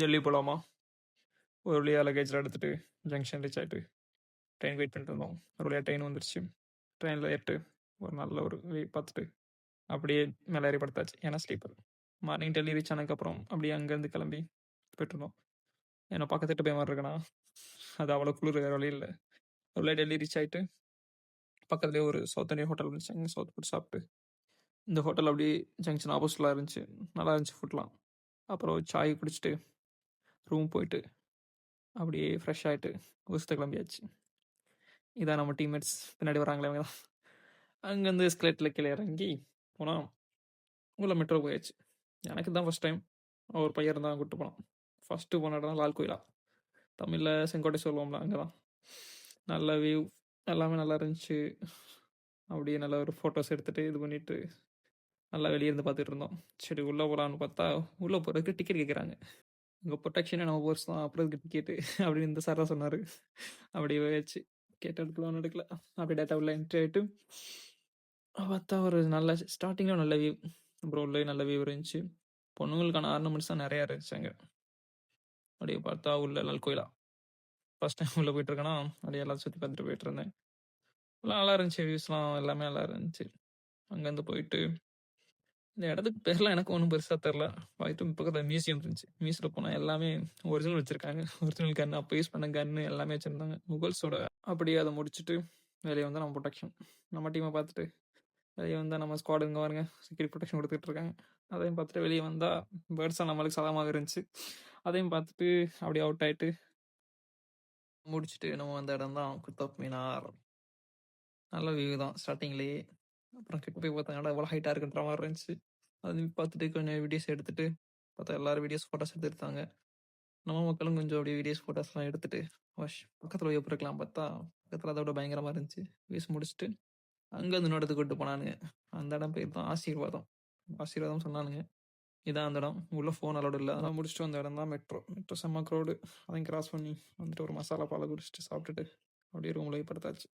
டெல்லி போகலாமா? ஒரு வழியா லக்கேஜ்லாம் எடுத்துட்டு ஜங்ஷன் ரீச் ஆகிட்டு ட்ரெயின் வெயிட் பண்ணிட்டு இருந்தோம். ஒரு வழியாக ட்ரெயின் வந்துருச்சு. ட்ரெயினில் ஏறிட்டு ஒரு நல்ல ஒரு பார்த்துட்டு அப்படியே மேலே ஏறி படுத்தாச்சு. ஏன்னா ஸ்லீப்பர். மார்னிங் டெல்லி ரீச் ஆனதுக்கப்புறம் அப்படியே அங்கேருந்து கிளம்பி போயிட்டுருந்தோம். ஏன்னா பக்கத்துட்டு போய் மாதிரி இருக்கேன்னா அது அவ்வளோ குளிர் வேறு வழி இல்லை. ஒரு வழியாக டெல்லி ரீச் ஆகிட்டு பக்கத்துலேயே ஒரு சவுத் இந்தியன் ஹோட்டல் இருந்துச்சு. அங்கே சவுத் ஃபுட் சாப்பிட்டு இந்த ஹோட்டல் அப்படியே ஜங்ஷன் ஆப்போசிட்டில் இருந்துச்சு. நல்லா இருந்துச்சு ஃபுட்லாம். அப்புறம் சாய் குடிச்சிட்டு ரூம் போயிட்டு அப்படியே ஃப்ரெஷ் ஆகிட்டு ஊசத்தை கிளம்பியாச்சு. இதான் நம்ம டீம்மேட்ஸ் பின்னாடி வராங்களே அவங்க தான். அங்கேருந்து எஸ்கலேட்டில் கீழே இறங்கி போனால் உள்ள மெட்ரோ போயாச்சு. எனக்கு தான் ஃபஸ்ட் டைம். ஒரு பையன் இருந்தால் கூப்பிட்டு போனான். ஃபஸ்ட்டு போன இடம் தான் லால் கோயிலா. தமிழில் செங்கோட்டை சொல்லுவோம்ல, அங்கே தான். நல்ல வியூ எல்லாமே நல்லா இருந்துச்சு. அப்படியே நல்ல ஒரு ஃபோட்டோஸ் எடுத்துகிட்டு இது பண்ணிவிட்டு நல்லா வெளியே இருந்து பார்த்துட்டு இருந்தோம். சரி உள்ளே போகலான்னு பார்த்தா உள்ளே போகிறதுக்கு டிக்கெட் கேட்குறாங்க. உங்கள் ப்ரொடெக்ஷனே நம்ம போர்ஸ் தான், அப்புறம் இதுக்கு டிக்கெட்டு அப்படின்னு இந்த சார் தான் சொன்னார். அப்படியே போயாச்சு. கேட்டு எடுக்கலாம் எடுக்கல. அப்படி டேட்டா உள்ள என்ட்ரி ஆகிட்டு பார்த்தா ஒரு நல்ல ஸ்டார்டிங்கில் நல்ல வியூ. அப்புறம் உள்ளே நல்ல வியூ இருந்துச்சு. பொண்ணுங்களுக்கான ஆர்னமெண்ட்ஸ் தான் நிறையா இருந்துச்சு அங்கே. அப்படியே பார்த்தா உள்ள லால் கோயிலா. ஃபஸ்ட் டைம் உள்ளே போயிட்டுருக்கேன்னா அப்படியே எல்லாம் சுற்றி பார்த்துட்டு போயிட்டு இருந்தேன். நல்லா இருந்துச்சு. வியூஸ்லாம் எல்லாமே நல்லா இருந்துச்சு. அங்கேருந்து போயிட்டு இந்த இடத்துக்கு பேர்லாம் எனக்கு ஒன்றும் பெருசாக தெரில. போயிட்டு பக்கத்தில் மியூசியம் இருந்துச்சு. மியூசியத்தில் போனால் எல்லாமே ஒரிஜினல் வச்சுருக்காங்க. ஒரிஜினல் கன்று, அப்போ யூஸ் பண்ண கன்று எல்லாமே வச்சுருந்தாங்க முகல்ஸோட. அப்படியே அதை முடிச்சுட்டு வெளியே வந்தால் நம்ம ப்ரொடெக்ஷன் நம்ம டீமை பார்த்துட்டு வெளியே வந்தால் நம்ம ஸ்குவாடு இங்கே பாருங்க செக்யூரிட்டி ப்ரொடெக்ஷன் கொடுத்துட்டு இருக்காங்க. அதையும் பார்த்துட்டு வெளியே வந்தால் பேர்ட்ஸாக நம்மளுக்கு சதமாக இருந்துச்சு. அதையும் பார்த்துட்டு அப்படியே அவுட் ஆகிட்டு முடிச்சுட்டு நம்ம வந்த இடம் தான் குத்தப் மினார். நல்ல வியூ தான் ஸ்டார்டிங்லேயே. அப்புறம் கிட்ட போய் பார்த்தா எவ்வளோ ஹைட்டாக இருக்குன்ற மாதிரி இருந்துச்சு. அது பார்த்துட்டு கொஞ்சம் வீடியோஸ் எடுத்துகிட்டு பார்த்தா எல்லோரும் வீடியோஸ் ஃபோட்டோஸ் எடுத்துருந்தாங்க. நம்ம மக்களும் கொஞ்சம் அப்படியே வீடியோஸ் ஃபோட்டோஸ்லாம் எடுத்துகிட்டு பக்கத்தில் போய் இருக்கலாம் பார்த்தா பக்கத்தில் அதோட பயங்கரமாக இருந்துச்சு. வீஸ் முடிச்சுட்டு அங்கேருந்து இன்னொரு இடத்துக்கு கூப்பிட்டு போனானுங்க. அந்த இடம் பேர் தான் ஆசீர்வாதம் சொன்னானுங்க. இதான் அந்த இடம். உள்ள ஃபோன் அலோடு இல்லை. அதெல்லாம் முடிச்சுட்டு வந்த இடம் தான் மெட்ரோ. செம்ம க்ரௌடு. அதையும் கிராஸ் பண்ணி வந்துட்டு ஒரு மசாலா பாலை குடிச்சிட்டு சாப்பிட்டுட்டு அப்படியே ரூமில் போய் படுத்தாச்சு.